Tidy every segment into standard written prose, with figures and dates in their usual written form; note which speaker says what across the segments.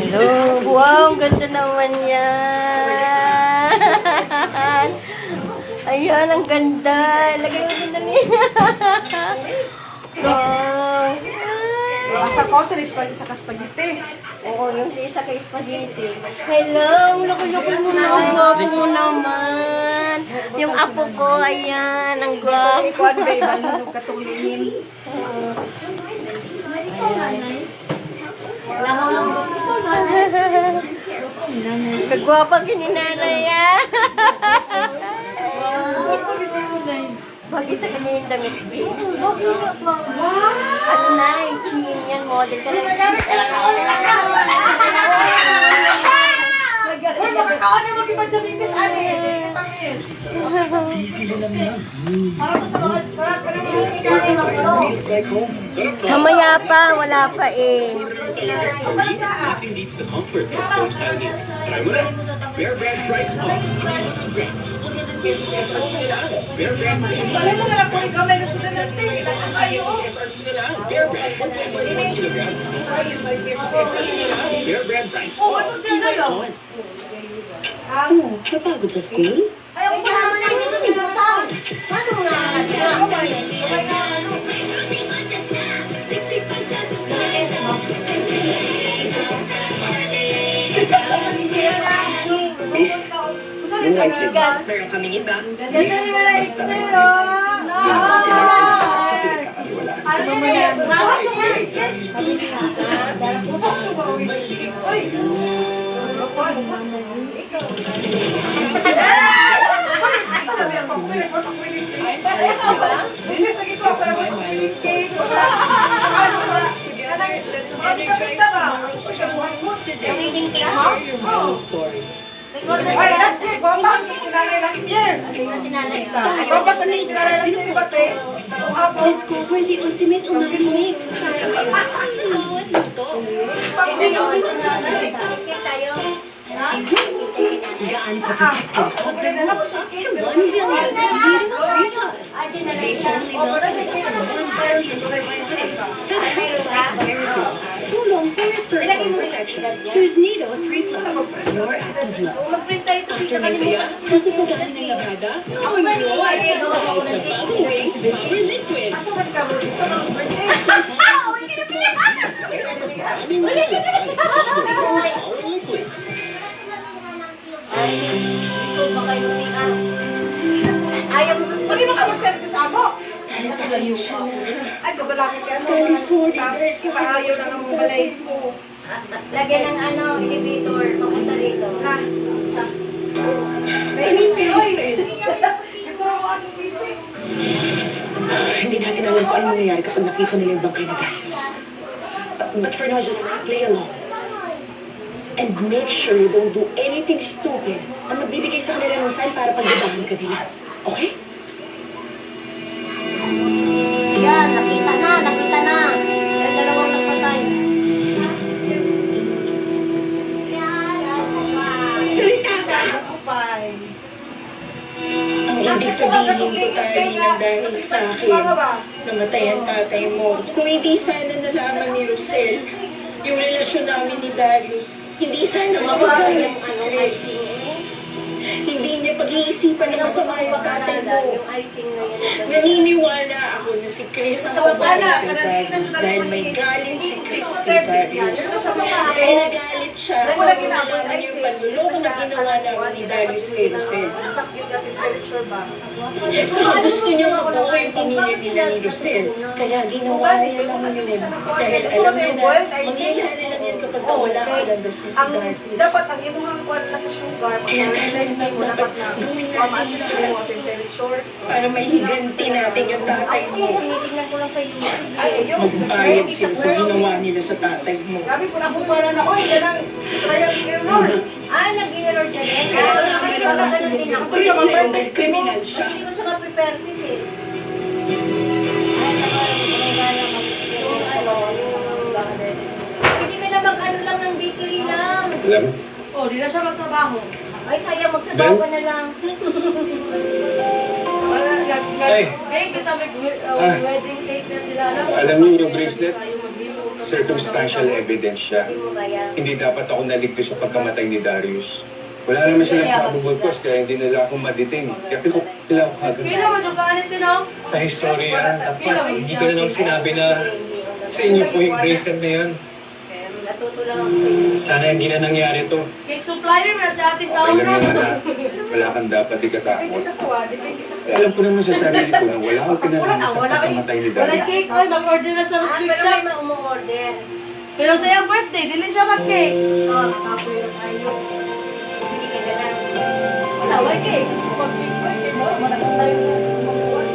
Speaker 1: Hello, wow, ganda naman yan. Ayan, ang ganda. Lagay mo din dali. Wow.
Speaker 2: Sa ko, sa spaghetti.
Speaker 1: Oo, yung isa kay spaghetti. Hello, laki-laki mo naman. Gwapo mo naman. Yung apo ko, ayan, ang gwapo.
Speaker 2: Ikuan ba, ibalunod katulingin.
Speaker 1: Kagwapa kininanay yan. Bagay sa kanya yung damit. Ano na, yung chin yan, model ka lang.
Speaker 2: Uy, makakaon na mag-iba dyan, Mrs. Ani.
Speaker 1: Mamaya pa, wala pa eh.
Speaker 3: Nothing beats the comfort of those nuggets. Try mo na. Bear Brand Rice Balls. 300 grams. 100 pesos SRP na lang. Bear Brand Rice Balls.
Speaker 2: Alam mo na lang kung ikaw may gusto na natin. Itatang kayo.
Speaker 3: SRP na lang. Bear Brand 1.1 kilograms. 105 pesos SRP na lang. Bear Brand Rice
Speaker 2: Oh,
Speaker 3: Balls.
Speaker 2: ano din na lang?
Speaker 4: Napagod sa school?
Speaker 1: Ay, ako pa naman na yung sinibutang. Paano mo na?
Speaker 4: Miss, yung white lip. Meron kami iba.
Speaker 1: Ganda yung rice pero.
Speaker 2: Ano mo yan? Uy! Ay, last year, bomba! Sinanay last year!
Speaker 1: Sinanay.
Speaker 2: Bomba sa ning sinanay last year, ba ito?
Speaker 4: Discover the ultimate umami mix. Bawat luto.
Speaker 1: Tayo.
Speaker 4: Gaan ka protected. 1 billion. They only know Tulong for respiratory protection. Choose Nido 3 Plus. Your active love.
Speaker 1: Mag-print tayo ito.
Speaker 4: After Masaya, masusugaan ng labada? Oh, Power liquid.
Speaker 1: Ayaw mo kasi
Speaker 2: Hindi mo ka mag-service amo. Ay, kabalakit ka. Ayaw na ng balay ko.
Speaker 1: lagyan ng ano, elevator, papunta rito.
Speaker 2: Na.
Speaker 1: Sa
Speaker 2: May misi, oy. Ito ang mga misi.
Speaker 5: Hindi natin alam kung ano mangyayari kapag nakita nila yung bangkay na Darius. But for now, just play along. And make sure you don't do anything stupid na magbibigay sa kanila ng sign para pagdabahan ka nila. Okay?
Speaker 1: yan, nakita na. Yung dalawang napatay.
Speaker 4: Salita ka!
Speaker 2: Bye.
Speaker 5: Ang ibig sabihin ko tayo dahil sa akin, namatay ang tatay mo. Kung hindi sana nalaman ni Rosel, yung relasyon namin ni Darius, hindi sana mapagalit si Chris. Hindi niya pag-iisipan na masama yung tatay mo.
Speaker 1: Yung icing na yan.
Speaker 5: Naniniwala ako na si Chris ang babae kay Darius dahil may galit si Chris kay Darius. Kaya nagalit siya nung nalaman yung panluloko na ginawa namin ni Darius kay Rosel. Saka gusto niya mabuhay yung pamilya nila ni Rosel. Kaya ginawa niya lang yun. Dahil alam niya na mangyayari lang yan kapag nawala sa landas niya si Darius.
Speaker 2: Dapat ang imuhang kuwan na sa sugar, mag-realize mo dapat na mamaas na yung mga temperature.
Speaker 5: Para may higanti natin yung tatay mo.
Speaker 1: Tinitingnan ko lang sa YouTube.
Speaker 2: Ay, ayun.
Speaker 5: Magbayad sila sa ginawa nila sa tatay mo.
Speaker 2: Grabe po na kumpara na, oy, yan ang trial error.
Speaker 1: Nag-error ka din. Kaya wala ganun din ako.
Speaker 2: Ito sa mga
Speaker 4: May criminal siya.
Speaker 1: Hindi ko siya ma-perfect eh. Ay, hindi ka na mag-ano lang ng bakery lang.
Speaker 3: Alam?
Speaker 2: Oh, di na siya magtrabaho.
Speaker 1: Ay, sayang magtrabaho ka na lang.
Speaker 2: Wala,
Speaker 6: Ay. Ah.
Speaker 2: wedding cake na nila.
Speaker 6: Alam niyo yung bracelet? Circumstantial evidence siya. Hindi dapat ako naligtas sa pagkamatay ni Darius. Wala naman silang probable cause kaya hindi nila ako ma-detain. Kaya pinukila ako agad.
Speaker 2: Kailan mo, Jokalit din ako?
Speaker 6: Ay, sorry dapat hindi ko na lang sinabi na sa inyo po yung bracelet na yan.
Speaker 1: Natuto lang ako sa inyo.
Speaker 6: Sana hindi na nangyari to.
Speaker 2: Cake supplier na si Ate
Speaker 6: Okay
Speaker 2: Sauna.
Speaker 6: lang naman na wala kang dapat ikatakot.
Speaker 2: Sa tuwa, depende sa
Speaker 6: Alam ko naman sa sarili ko na wala akong kinalaman sa pagkamatay ni
Speaker 2: Wala
Speaker 6: Darius.
Speaker 2: cake, oy, mag-order na sa Rustic
Speaker 1: Pero
Speaker 2: Shop.
Speaker 1: may umu-order.
Speaker 2: Pero sa iyang birthday, dili siya mag-cake.
Speaker 1: Kapoy lang tayo. Hindi ka ganang.
Speaker 2: Wala, why cake? Mag-cake, why cake? Malakang tayo na mag-uwan.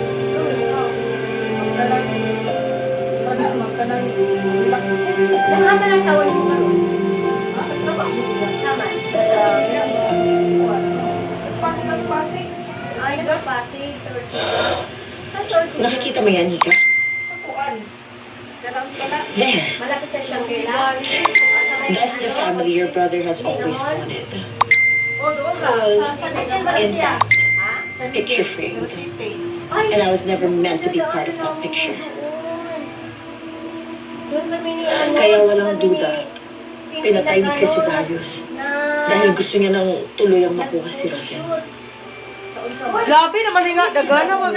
Speaker 2: Magkanang relax.
Speaker 1: Naman ang sawa niyo karon. Naman.
Speaker 2: Mas pasig.
Speaker 1: Ay, nasa Pasig. Sa Sorti.
Speaker 5: Nakikita mo yan, Nika?
Speaker 2: Sa kuan.
Speaker 5: There.
Speaker 1: Malapit sa Shangri-La.
Speaker 5: That's the family your brother has always wanted.
Speaker 1: O, doon ka. Sa Miguel ba
Speaker 5: In
Speaker 1: siya?
Speaker 5: that
Speaker 1: Ha? Sa Miguel.
Speaker 5: picture frame.
Speaker 1: Ay,
Speaker 5: And I was never meant to be part of that picture.
Speaker 1: Doon kami ni ano.
Speaker 5: Kaya walang duda, pinatay ni Chris si Darius. Dahil gusto niya nang tuluyang makuha si Rosel.
Speaker 2: Grabe naman nga, dagana mag...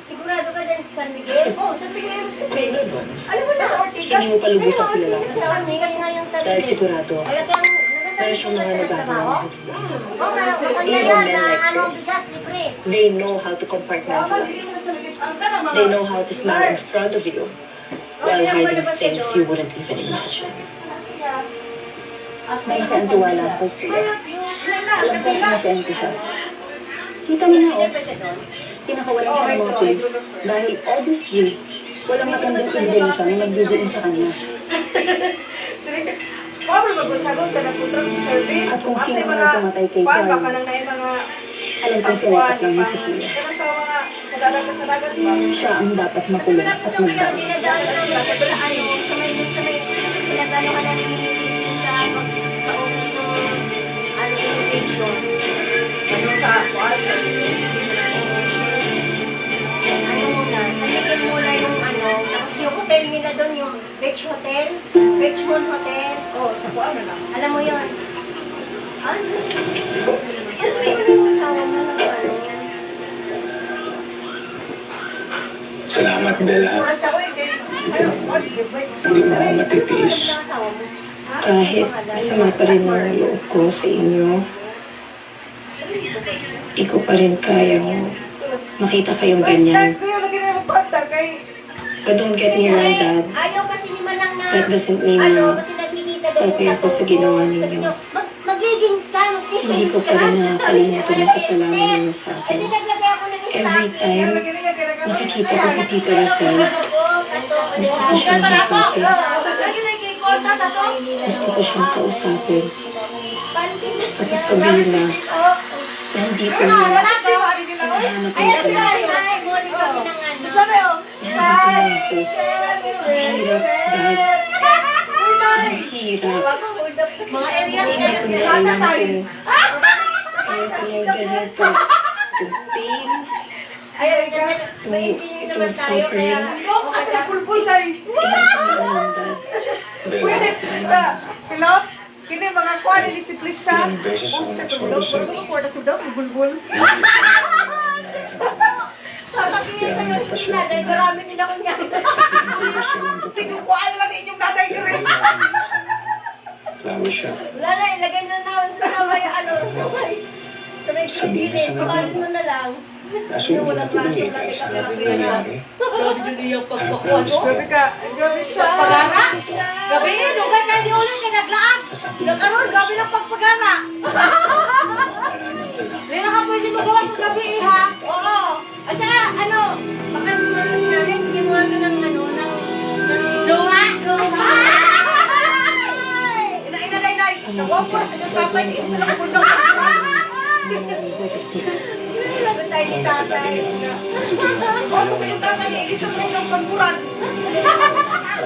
Speaker 1: Sigurado ka din sa San Miguel?
Speaker 2: Oh, San Miguel City.
Speaker 5: Ganun.
Speaker 1: Alam mo na sa Ortigas.
Speaker 5: Hindi mo pa lubusang kilala.
Speaker 1: Sa Ortigas nga yung San
Speaker 5: Dahil
Speaker 1: Miguel.
Speaker 5: sigurado,
Speaker 1: Talagang
Speaker 5: meron siyang mga nagagawa ng hukbo.
Speaker 1: Oo, matanda yan na ano, bigas, libre.
Speaker 5: They know how to compartmentalize. They know how to smile in front of you while hiding things you wouldn't even imagine.
Speaker 7: May isa ang tiwala ko, kuya. Alam ko kung saan ko siya. Kita mo na, oh. Pinakawalan siya ng mga pulis. Dahil obviously, walang matandang ebidensya na nagdidiin sa kanya. At kung sino man ang pumatay kay Carlos, alam kong sinekat lang niya si kuya. Siya ang dapat makulong at
Speaker 1: Kaya
Speaker 7: magdaan.
Speaker 1: dinadaan lang sa ano, sa may pinagano ka namin sa office ng ano, innovation.
Speaker 2: Ano sa kuan?
Speaker 1: Ano muna, sa Miguel muna yung ano, tapos yung hotel nila doon, yung Rich Hotel, Richmond Hotel.
Speaker 2: Oh, sa kuan na lang.
Speaker 1: Alam mo yun? Ano? Ano yung asawa mo ng ano yan?
Speaker 6: Salamat, Bella.
Speaker 2: Mura siya, oy, kay... Ano, small,
Speaker 6: Hindi mo ako matitiis.
Speaker 1: Ano ang asawa mo?
Speaker 7: Kahit masama pa rin ang loob ko sa inyo, di ko pa rin kayang makita kayong ganyan.
Speaker 2: Kaya lagi na yung pata kay...
Speaker 7: But don't get me wrong, Dad.
Speaker 1: Ayaw kasi ni Manang na...
Speaker 7: That doesn't mean
Speaker 1: ano,
Speaker 7: na
Speaker 1: kasi nagkikita daw
Speaker 7: okay
Speaker 1: yung
Speaker 7: ako sa
Speaker 1: tattoo
Speaker 7: ginawa
Speaker 1: ko.
Speaker 7: ninyo.
Speaker 1: Sabi niyo, Mag-leggings ka,
Speaker 7: Hindi ko pa rin nakakalimutan ang kasalanan ninyo sa akin. Every time nakikita ko si Tita Rosel, gusto ko siyang makapit. Gusto ko siyang kausapin. Gusto ko sabihin na nandito na hinahanap ko
Speaker 1: Ayan
Speaker 7: ako.
Speaker 1: sila, ay, morning kami ng ano.
Speaker 2: Sabi, oh,
Speaker 7: Nandito na ako. Ang hirap.
Speaker 2: mga area
Speaker 7: Hindi ko na alam kung kaya ko lang ganito. To pain, itong suffering.
Speaker 2: kasi napulpul na eh.
Speaker 7: Hindi ko na alam, Dad.
Speaker 2: Pwede, hello? Kini mga kuwan, inisiplis siya.
Speaker 6: Ilang beses
Speaker 2: Oh,
Speaker 6: ako
Speaker 2: sa
Speaker 6: nagsorry
Speaker 2: tulog.
Speaker 6: sa'yo.
Speaker 2: Pwede ko kuwan na sudaw, bulbul.
Speaker 1: Sasabihin sa'yo, hindi na, dahil marami din ako niya.
Speaker 2: Sige, kuwan lang inyong tatay ko rin.
Speaker 6: Lawa siya.
Speaker 1: Wala na, ilagay na naman sa may ano, sa may
Speaker 6: Sabihin mo sa mga
Speaker 1: pakanin mo na lang.
Speaker 6: Kaso hindi na tuloy eh, dahil sa nangyari.
Speaker 2: Grabe ka, grabe siya. Pagara? Gabi yun, dugay kayo ni ulit kay naglaan. Nagkaroon, gabi ng pagpagara. Hindi na ka pwede magawa sa gabi eh, ha?
Speaker 1: Oo. At saka, ano, baka naman si nanay, bigyan mo nga ng ano, ng...
Speaker 2: Jowa?
Speaker 1: Jowa!
Speaker 2: Inay. Nawag ko na sa kapatay, hindi sila kapundang.
Speaker 1: Laban tayo ni tatay.
Speaker 2: Ako sa yung tatay, ilisang rin ng pagburan.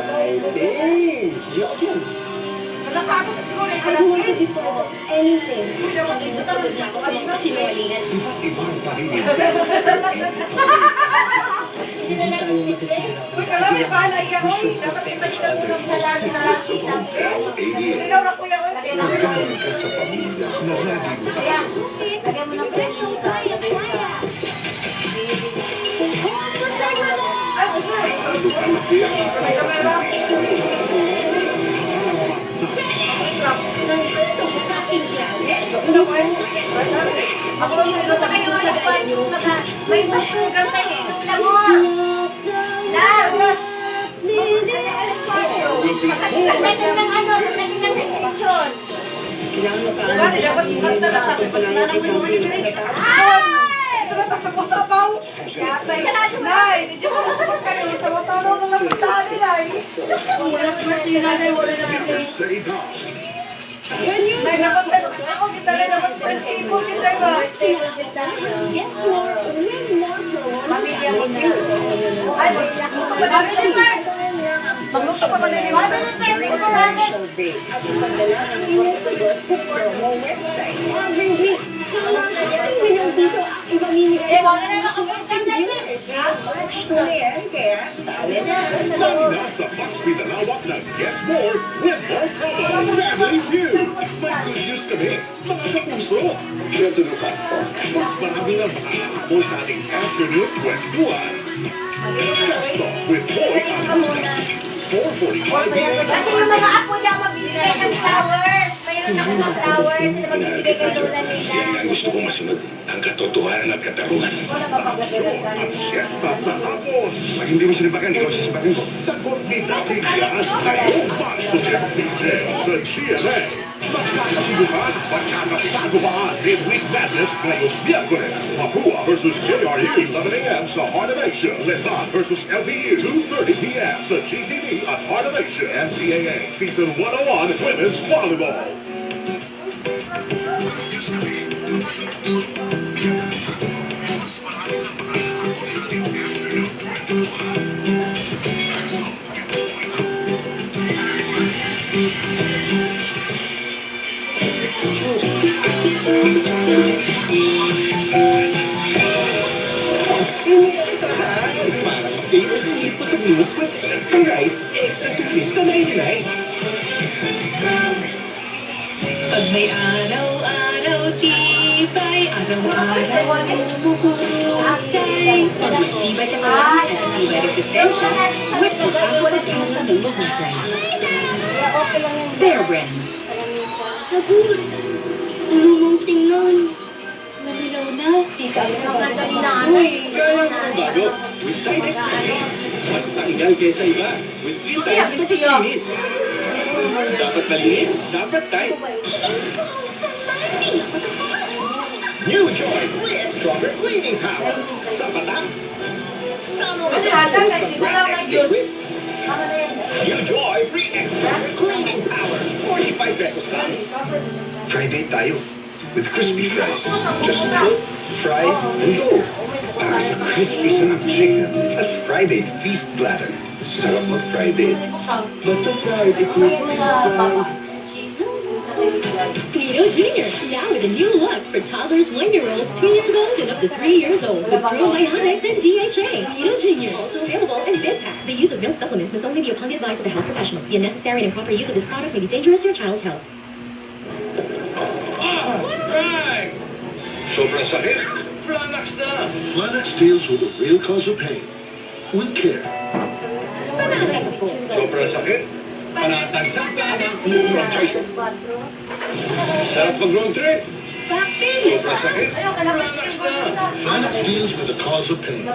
Speaker 6: Ay, Jojo.
Speaker 2: Nakako sa siguro yung
Speaker 7: I don't want to be part of anything. Maging matulad na ako sa mga kasinungalingan.
Speaker 3: Ibang pangingin.
Speaker 2: Uy, alam mo, paano iyan ko? Dapat kita kita unang sa lagi na lang. Ilaw na kuya ko.
Speaker 3: Nagkaroon ka sa pamilya na laging
Speaker 1: Lagyan mo ng pressure sa
Speaker 2: Ako lang yung iluta kayo sa Espanya. May program tayo eh. Alam mo! Lars!
Speaker 1: Lagyan ng ano, lagyan ng restriction.
Speaker 2: Dapat kanta na tayo. Mas nanang mo yung mga Tapos sa masabaw. Yatay. Nay, hindi mo masabaw kayo. Sa masabaw na lang pitali, Nay. Wala sa matina, Nay. Wala na pitali. Nay, nakatay. Ako, kita na naman sa isko. Kita ba?
Speaker 7: Yes, Lord. We're not the one.
Speaker 2: Pamilya mo na. Ay, magluto pa namin sa Mars. Magluto pa namin sa Mars.
Speaker 7: At ipadala ng inusugot sa promo website. Every week. Ang milyong piso ang ibamimigay
Speaker 2: Eh, wala na nakapunta na yun.
Speaker 7: Tuloyan, kaya sali na.
Speaker 3: Nasa Paspi na lawak ng Yes More with more promo. Family Feud. May good news kami, mga kapuso. Ganito na fakto, mas marami na makakahabol sa ating afternoon kwentuhan. Flex Talk with Boy Aluda. 4:45 p.m.
Speaker 1: Kasi yung mga apo niya magbibigay ng flowers. Mayroon akong mga flowers na magbibigay kay Lola nila.
Speaker 3: Yan ang gusto kong masunod. Ang katotohanan at katarungan. Basta aksyon at siyesta sa hapon. Pag hindi mo sinipakan, ikaw sisipakan ko. Sagot ni Dating Yan ngayong Marso FPJ sa GMA. Magkakasibukan, magkakasagubaan ni Week Madness ngayong Miyerkules. Papua versus JRU, 11 a.m. sa Heart of Asia. Letan versus LPU, 2:30 p.m. sa GTV at Heart of Asia. NCAA Season 101 Women's Volleyball.
Speaker 8: Ini-extrahan! Para mag-save po sa meals with extra rice, extra sweet sa 99.
Speaker 5: Pag may araw-araw tibay, araw-araw buhusay. Pag matibay ka naman at matibay resistensya, mas makakapagkaroon ng mahusay. Bear Brand.
Speaker 1: Sagot. Ano mong tingnan? Nalilaw na. Tita, sa madali na ano eh.
Speaker 3: Gaya mo ng bago with Tide Extra Clean. Mas tanggal kaysa iba with 3 times the linis. Dapat malinis, dapat Tide. New Joy Free Stronger Cleaning Power. Sa patang. Talo ka sa pagkos ng brand X liquid. New Joy Free Stronger Cleaning Power. 45 pesos lang.
Speaker 9: Friday tayo with crispy fries. Just cook, fry, and go. Para sa crispy sarap chicken at Friday feast platter. Sarap mag-Friday.
Speaker 8: Basta Friday crispy.
Speaker 10: Nido Jr. Now with a new look for toddlers 1-year-olds, 2 years old, and up to 3 years old with probiotics and DHA. Nido Jr. Also available in bid pack. The use of milk supplements must only be upon the advice of a health professional. The unnecessary and improper use of this product may be dangerous to your child's health.
Speaker 6: Right! Sobrang sakit. Flanax na.
Speaker 9: Flanax deals with the real cause of pain. With care.
Speaker 6: Sobrang sakit. Panatagsak ka ng confrontation. Sarap mag-road trip. Sobrang sakit. Flanax na.
Speaker 9: Flanax deals with the cause of pain.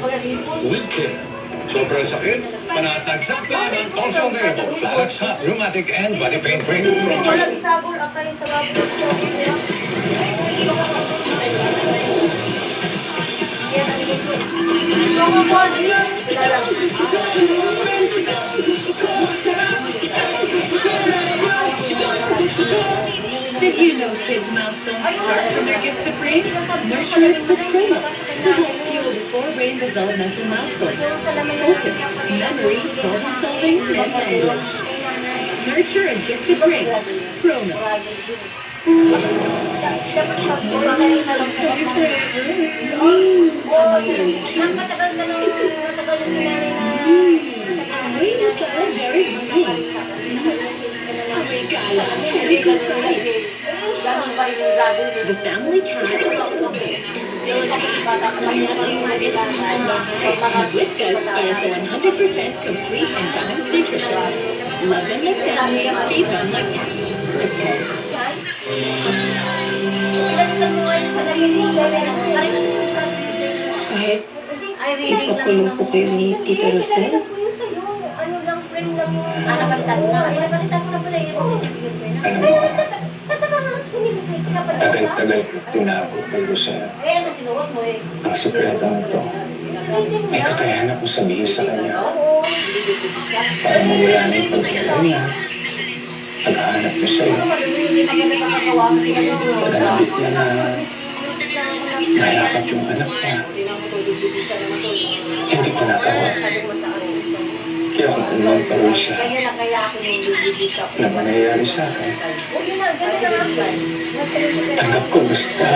Speaker 9: With care.
Speaker 6: Sobrang sakit. Panatagsak ka ng also available. Flanax Hot Rheumatic and Body Pain Cream from Tyson.
Speaker 2: Sabol ang kayo sa labo.
Speaker 5: Did you know kids' milestones start from their gift of brains? Nurture it with Prima to help fuel the 4 brain developmental milestones. Focus, memory, problem solving, and language. Nurture a gifted brain.
Speaker 10: promo.
Speaker 1: Dapat pag-uwi sa lang sa matagal na sinari na.
Speaker 10: Wait, you're very pleased.
Speaker 5: Amoy gala, very good price.
Speaker 10: The family cat is still a cat. Whiskas offers 100% complete and balanced nutrition. Love them like family, feed them like cats. Whiskas.
Speaker 7: Kahit ipakulong po kayo ni Tita Rosel,
Speaker 1: Ano lang, friend lang mo. Napalitan mo na. Napalitan mo na pala yun.
Speaker 6: Alam mo,
Speaker 1: Tataka nga sa pinibigay.
Speaker 6: tagal-tagal ko tinago kay Rosel.
Speaker 1: Kaya na sinuot mo eh.
Speaker 6: Ang sekreto nito, may kakayahan akong sabihin sa kanya para mawala na yung pagkakaroon niya. Paghahanap ko sa'yo, paghanapit niya na mahirapan yung anak niya. Hindi ko nagawa. Kaya kung umang parol siya na mangyayari sa akin, tanggap ko basta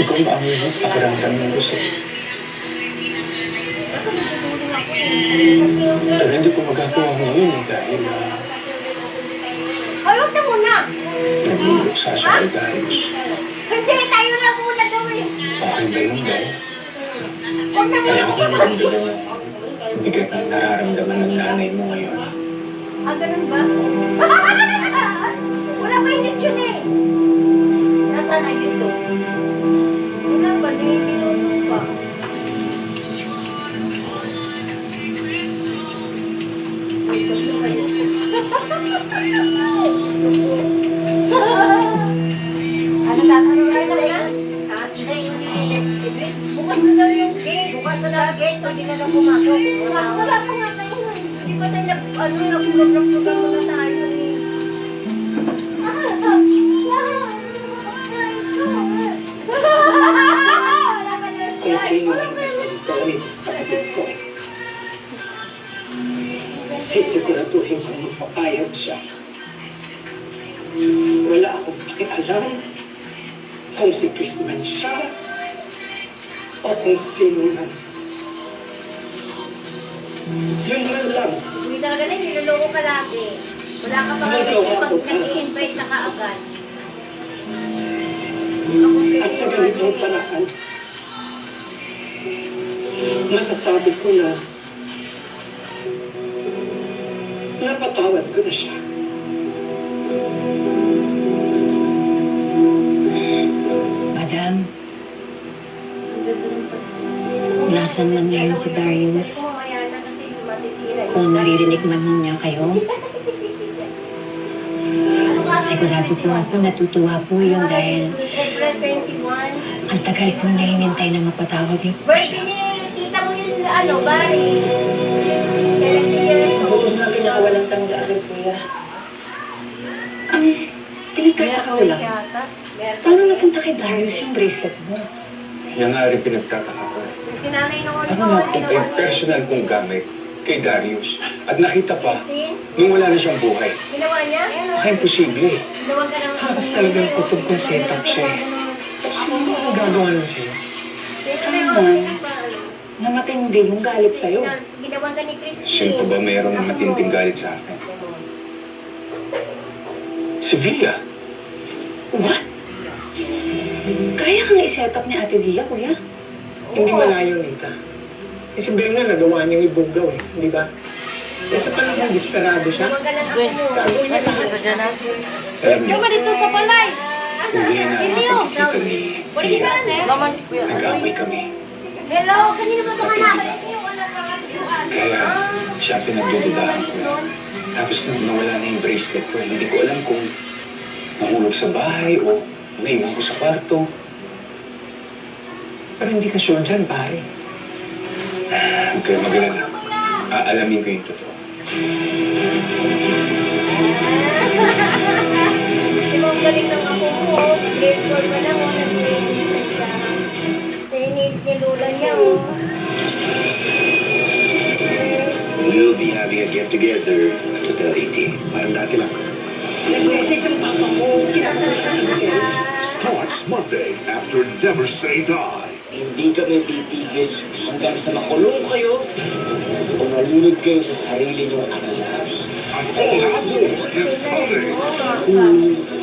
Speaker 6: ikaw maamoy mo pakiramdam ng gusto. Pero hindi ko magagawa ngayon dahil
Speaker 1: Ay, wag na muna.
Speaker 6: nagluluksa siya kay Darius.
Speaker 1: Hindi, tayo na muna gawin.
Speaker 6: Okay ba yun, Day?
Speaker 1: Wag na muna.
Speaker 6: Ayaw ko naman ang bigat ng nararamdaman ng nanay mo ngayon.
Speaker 1: Ah, ganun ba? Wala pa yung lechon eh. Nasaan ang lechon? Wala ba? Niluluto pa. Ano tatanungin ka na? Ha? Bukas na lang yung gate. Bukas na lang gate. Pwede na lang pumasok. Wala pa nga tayo. Hindi pa tayo nag-program na tayo eh.
Speaker 8: Kung sino ang nagagalit sa kapatid ko, sisiguraduhin kong magpapayag siya. Wala akong pakialam kung si Chris man siya o kung sino man. Yun man lang.
Speaker 1: Hindi talaga na, niloloko ka lagi. Wala ka pa
Speaker 8: Nagawa ko
Speaker 1: pag nag-invite na kaagad.
Speaker 8: At sa ganitong panahon, masasabi ko na napatawad ko na siya.
Speaker 7: Madam, nasan man ngayon si Darius? Kung naririnig man niya kayo, sigurado po ako natutuwa po yun dahil
Speaker 1: April 21.
Speaker 7: ang tagal po niya hinintay na mapatawad niyo po
Speaker 1: Birthday
Speaker 7: siya.
Speaker 1: ni tita mo yun, Bari. 70 years
Speaker 5: Huwag
Speaker 1: old.
Speaker 5: na pinakawalang tanda agad, kuya.
Speaker 7: Pinagtataka ko lang. Paano napunta kay Darius yung bracelet mo?
Speaker 6: Yan nga rin pinagtataka ko.
Speaker 1: Yung sinanay nung
Speaker 6: Ano napunta yung personal kong gamit kay Darius? At nakita pa, nung wala na siyang buhay.
Speaker 1: Ginawa niya?
Speaker 6: Baka imposible.
Speaker 1: Ginawa ka ng...
Speaker 6: Tapos talagang kutob kong setup siya eh. Sino ang gagawa nun sa'yo?
Speaker 7: Someone na matindi yung galit sa'yo.
Speaker 1: Ginawa ka ni Christy.
Speaker 6: Sino pa ba mayroong matinding galit sa akin? Si Via.
Speaker 7: What? Kaya kang i-set up ni Ate Via, kuya?
Speaker 8: Hindi malayo, Nita. Kasi Benga nagawa niyang ibunggaw eh, di ba? Kasi pa naman desperado siya.
Speaker 1: Ginawa ka ng ako mo.
Speaker 8: Gagawin niya sa
Speaker 6: Alam niyo,
Speaker 1: dito sa palay.
Speaker 6: huli na ang pagkikita ni Via.
Speaker 1: Maman si Kuya.
Speaker 6: Nag-away kami.
Speaker 1: Hello, kanino ba pangalan?
Speaker 6: Kaya siya pinagdududahan ko. Tapos nung nawala na yung bracelet ko, hindi ko alam kung nahulog sa bahay o naiwan ko sa kwarto.
Speaker 8: Pero hindi ka sure dyan, pare.
Speaker 6: Huwag kayo mag-alala. Aalamin ko yung totoo.
Speaker 1: Ang galing ng ako mo. Grade 4 pa lang. Nag-grade siya. Senate ni Lula niya.
Speaker 9: We'll be having a get-together at Hotel 80. Parang dati lang.
Speaker 8: Nag-message ang papa mo. Kinakalit kasi ni Ken.
Speaker 3: Starts Monday after Never Say Die.
Speaker 11: Hindi kami titigil hanggang sa makulong kayo o malunod kayo sa sarili niyong anino.
Speaker 3: Ang all-out war is coming.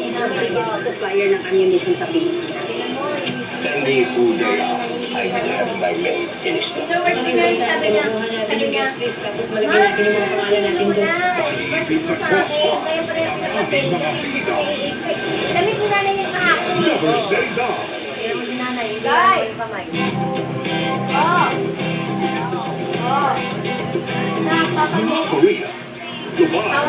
Speaker 7: Isang biggest supplier ng ammunition sa Pilipinas.
Speaker 11: Hindi po nila I have my main finish na.
Speaker 10: Kinukuha natin yung guest list tapos malagyan natin yung mga pangalan natin doon.
Speaker 3: It's a crossfire. Ang ating mga bida.
Speaker 1: Dami ko na lang yung kahapon.
Speaker 3: Never Say Die.
Speaker 1: Pero mo si nanay, hindi lang yung kamay. Oh! Oh!
Speaker 3: Mula Korea, Dubai,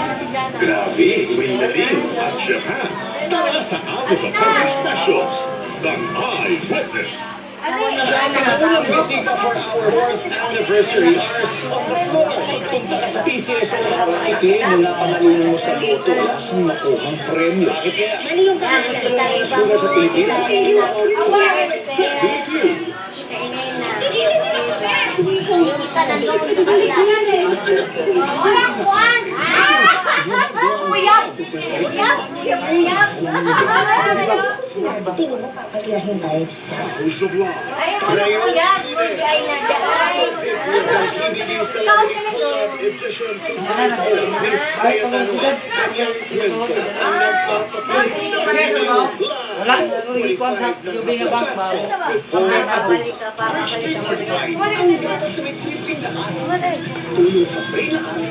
Speaker 3: grabe, Windalin at Japan. Tara sa Out of the Park Specials. The Eyewitness.
Speaker 11: Unang bisita for our 4th anniversary Ars of the Floor. Punta ka sa PCSO na i-claim mo na pangalunan mo sa loto. Makuhang premyo. Bakit kaya?
Speaker 1: Mali yung pangalan.
Speaker 11: Suga sa Pilipinas.
Speaker 3: With you.
Speaker 1: Yung isa nandun sa kanila. Walang kuwan! Uyap! Uyap! Uyap!
Speaker 7: Tingin mo, papatirahin tayo.
Speaker 3: House of Lies.
Speaker 1: Ay, walang uyap! Ay, nadyaay! Kaon ka na doon.
Speaker 8: Wala, ikuan sa tubig nga bank ba?
Speaker 1: Babalik ka pa, babalik ka pa.
Speaker 11: Tuloy sa may lakas,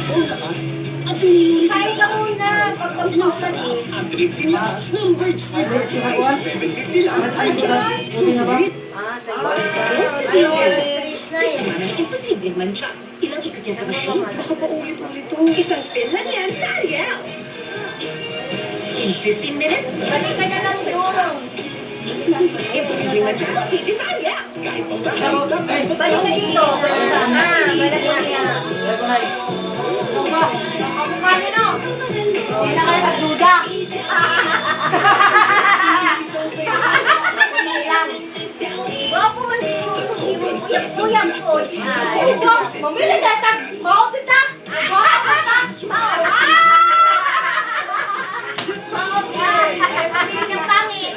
Speaker 11: full lakas, at tiniulit
Speaker 1: Kain ka muna, pagkapos ka eh.
Speaker 11: ang trip tinaas ng Birds River Drive. 750 lang ay bigas. Sulit.
Speaker 1: Ah, sa'yo. Ay, streets na eh.
Speaker 10: Imposible man siya. Ilang ikot yan sa machine.
Speaker 7: Baka pa ulit-ulit to.
Speaker 10: Isang spin lang yan sa Ariel. In 15 minutes,
Speaker 1: Balik ka na lang doon.
Speaker 10: imposible man siya. City sa Ariel.
Speaker 11: Kahit pa ba?
Speaker 1: Balik ka dito. Balik ka niya. Ang mukha niyo, no? Hindi na kayo magduda. Hindi lang. Gwapo man siya. Kuya ko. Mamili na ta. Mao kita. Mao kita. Mao ka. Sabi niya pangit.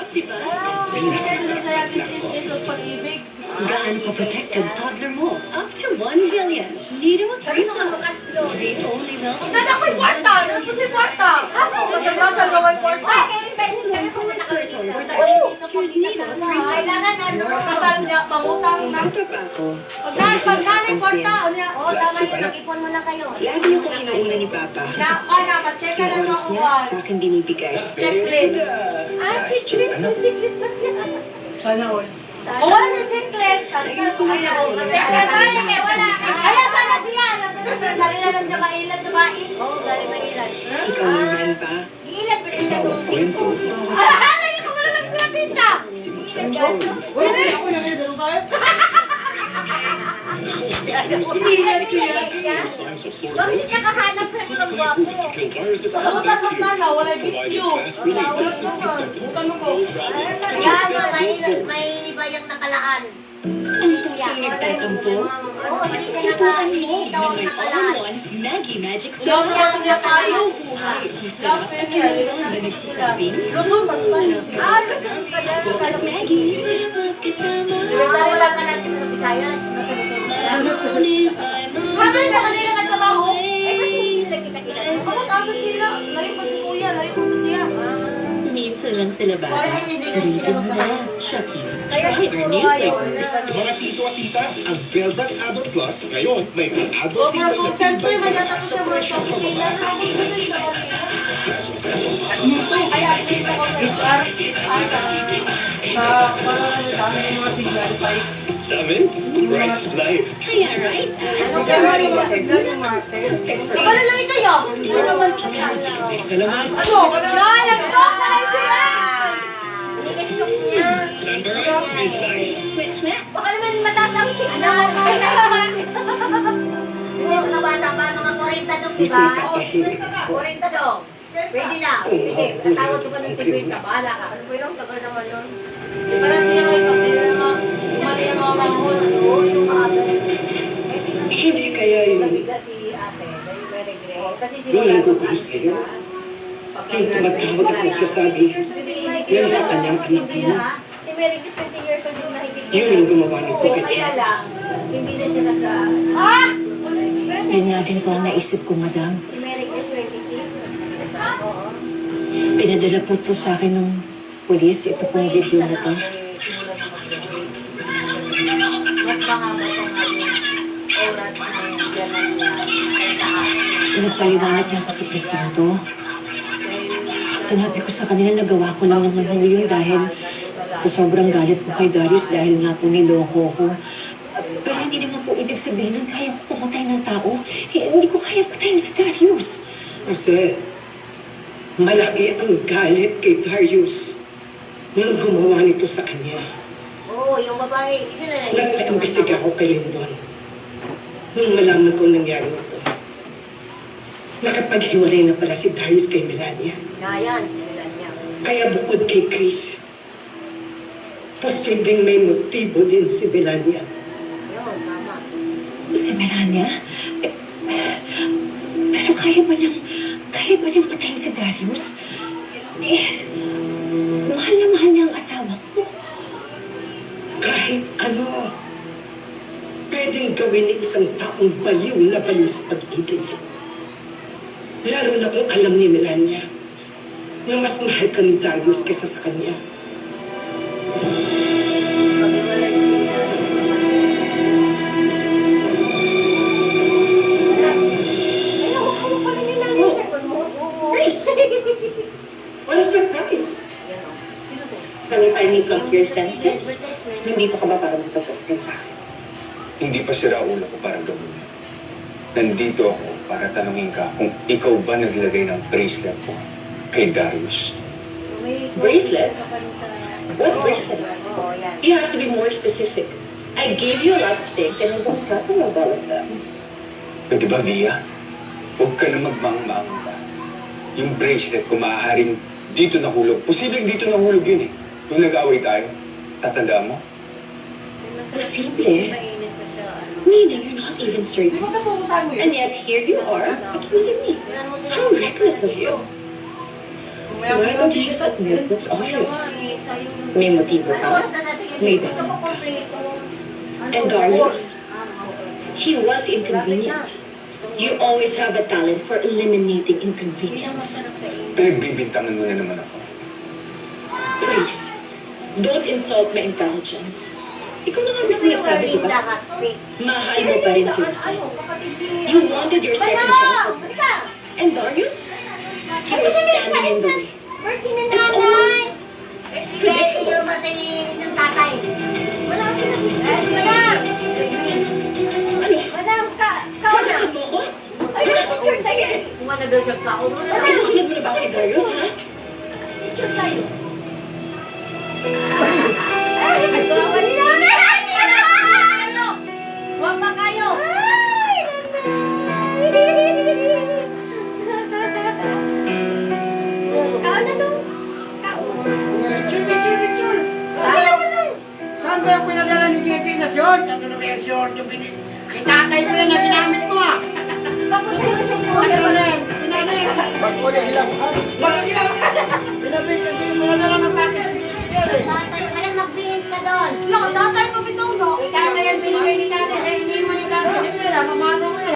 Speaker 10: Gaano ka protected toddler mo? Up to 1 billion. Nido 3 plus. The only milk.
Speaker 2: Nana ko'y kwarta! Nana ko si kwarta! Masal-masal na ko'y kwarta!
Speaker 10: Choose Nido 3 plus.
Speaker 1: Kailangan ano.
Speaker 2: Kasal niya, mangutang na.
Speaker 7: Bata pa ako.
Speaker 2: Pag nanay kwarta, ano niya?
Speaker 1: Oo, tama yun. Mag-ipon mo na kayo.
Speaker 7: Lagi ako inuuna ni Papa.
Speaker 2: Pa-check ka
Speaker 7: Yung
Speaker 2: na
Speaker 7: oras
Speaker 2: ako.
Speaker 7: niya sa akin binibigay.
Speaker 2: Checklist.
Speaker 1: Checklist. Checklist ba yan?
Speaker 8: Sana all.
Speaker 2: O wala sa checklist. Ano sa kumain ako? Kasi wala. Kaya sana siya. Dali na siya mailan sa bain.
Speaker 1: Oo, galing Manila.
Speaker 7: Ikaw naman ba?
Speaker 1: Ilan pa rin siya kung
Speaker 11: Kwento.
Speaker 2: Lagi ko lang sila tinta. Wala. Ako na rin doon kayo.
Speaker 1: Ilan siya? Bakit niya kahanap ka ng gwapo?
Speaker 2: Utang ko na, wala bisyo. Utang ko.
Speaker 1: Yan, may bayang nakalaan.
Speaker 10: Ang pusong nagtatampo.
Speaker 1: Oo, hindi siya
Speaker 10: Tutuan mo
Speaker 1: ikaw ang
Speaker 10: ng may
Speaker 1: nakalaan.
Speaker 10: all-in-one Maggie Magic
Speaker 2: Love
Speaker 10: Star.
Speaker 2: niya tayo.
Speaker 10: Ang sarap ng niluluto na nagsasabing,
Speaker 2: Lusog ba ito?
Speaker 1: Ah, gusto ko pala. Kala ko
Speaker 10: Maggie, sarap magkasama.
Speaker 1: wala ka lang sa Visayas.
Speaker 2: Habang sa kanila nagtrabaho,
Speaker 1: Eh, ba't hindi sila kita-kita?
Speaker 2: pagkatasa sila. Laripon si kuya, laripon ko siya.
Speaker 10: Minsan lang sila ba? Sarili mo na. Shocking.
Speaker 1: Kaya
Speaker 10: Try our
Speaker 1: siguro
Speaker 10: new
Speaker 1: ayaw.
Speaker 10: flavors.
Speaker 3: Mga tito at tita, ang Velvet Adult Plus ngayon may adult
Speaker 2: Sobrang kung siyempre, magyata ko siya mga opisina. Kaya update ako ng HR. Parang dami ng mga signal pa.
Speaker 11: Sa amin, Rice is life.
Speaker 10: Kaya rice and
Speaker 2: Kaya yung mga signal yung mate.
Speaker 1: Malalay kayo.
Speaker 11: Isa naman.
Speaker 2: Ano? Nag-stop na lang siya!
Speaker 1: Ini-stop niya.
Speaker 11: Sunrise is life.
Speaker 10: switch na.
Speaker 1: Baka naman mataas ang signal. Hindi sa mga bata pa, mga 40 dong, di ba?
Speaker 7: Gusto ipapahimik ako.
Speaker 1: 40 dong. Pwede na. Sige, natawag ko pa ng 50. Bahala ka. Ano po yun? Tagal naman yun.
Speaker 2: Para siya kayo pagkira ng mga yung mga manghon.
Speaker 1: Yung maaga.
Speaker 7: Hindi kaya yun.
Speaker 1: Nabiga si ate. Very great. Kasi
Speaker 11: Doon lang
Speaker 1: sinula
Speaker 11: kukulos kayo.
Speaker 8: Yung tumatawag at nagsasabi, yan sa kanyang anak mo.
Speaker 1: Si Mary is 20 years old na hindi.
Speaker 8: Yun ang gumawa ng
Speaker 1: Kaya
Speaker 8: pagkakita.
Speaker 1: lang, hindi na siya nag... Ah!
Speaker 7: Yun nga din po ang naisip ko, madam.
Speaker 1: Si Mary is 26. Oo.
Speaker 7: Pinadala po to sa akin ng pulis. Ito pong video na to.
Speaker 1: Mas mahaba pa nga yung oras ng ganan niya kaysa akin.
Speaker 7: Nagpaliwanag na ako sa presinto. Sinabi ko sa kanila nagawa ko lang naman ho yun dahil sa sobrang galit ko kay Darius dahil nga po niloko ko. Pero hindi naman po ibig sabihin na kaya ko pumatay ng tao. Hindi ko kaya patayin si Darius.
Speaker 8: Kasi malaki ang galit kay Darius nang gumawa nito sa kanya.
Speaker 1: Oo, yung babae, yun na naisip ko.
Speaker 8: Nag-imbestiga ko kay Lyndon. Nung malaman ko nangyari ito, nakapaghiwalay na pala si Darius kay Melania.
Speaker 1: Yan, sinulan niya.
Speaker 8: Kaya bukod kay Chris, posibleng may motibo din si Melania.
Speaker 1: Yun, tama.
Speaker 7: Si Melania? Pero kaya ba niyang patayin si Darius? Mahal na mahal niya ang asawa ko.
Speaker 8: Kahit ano, pwedeng gawin ng isang taong baliw na baliw sa pag-ibig. Lalo na kung alam ni Melania na mas mahal ka ni Darius kaysa sa kanya.
Speaker 7: What a surprise! Can you finally come to your senses? Nandito ka ba para magpapagod sa akin?
Speaker 6: Hindi pa sira ulo ko para gawin yan. Nandito ako para tanungin ka kung ikaw ba naglagay ng bracelet ko kay Darius.
Speaker 7: Bracelet? What bracelet?
Speaker 1: Oo, yan.
Speaker 7: You have to be more specific. I gave you a lot of things and I don't have to know all of them.
Speaker 6: Pwede ba, Via? Huwag ka na magmaang-maang ka. Yung bracelet ko maaaring dito nahulog. Posibleng dito nahulog yun eh. Nung nag-away tayo, tatandaan mo?
Speaker 7: Posible.
Speaker 1: Mainit na siya, ano.
Speaker 7: Meaning you're not even certain.
Speaker 2: Magkapunta mo
Speaker 7: And
Speaker 2: yun.
Speaker 7: yet here you are, accusing me. How reckless of you. Why don't you just admit what's obvious? May motibo ka? Maybe. And Darius? He was inconvenient. You always have a talent for eliminating inconvenience.
Speaker 6: Pinagbibintangan mo na naman ako.
Speaker 7: Please, don't insult my intelligence. Ikaw na nga mismo nagsabi, di ba? Mahal mo pa rin si Rosel. You wanted your second chance. And Darius? He was standing in the way.
Speaker 1: Birthday na
Speaker 7: It's
Speaker 1: nanay!
Speaker 7: almost
Speaker 1: Birthday yung masay ng tatay. Wala ka na. Madam!
Speaker 7: Ano?
Speaker 1: Madam,
Speaker 7: Sasakit mo ko?
Speaker 1: Ay, picture tayo. Kung ano daw siya kao.
Speaker 7: Susunod mo na ba kay Darius, ha?
Speaker 1: Picture tayo. Ay, nagawa ni nanay! Ano? Huwag pa kayo! Ay, Kao na nung. Kao.
Speaker 2: Picture.
Speaker 1: Kaya mo nung.
Speaker 2: Saan ba yung pinadala ni JT na short? Ano na ba yung short yung Itatay mo yun na ginamit mo ah.
Speaker 1: Bakit hindi na siya po? Ano ba rin?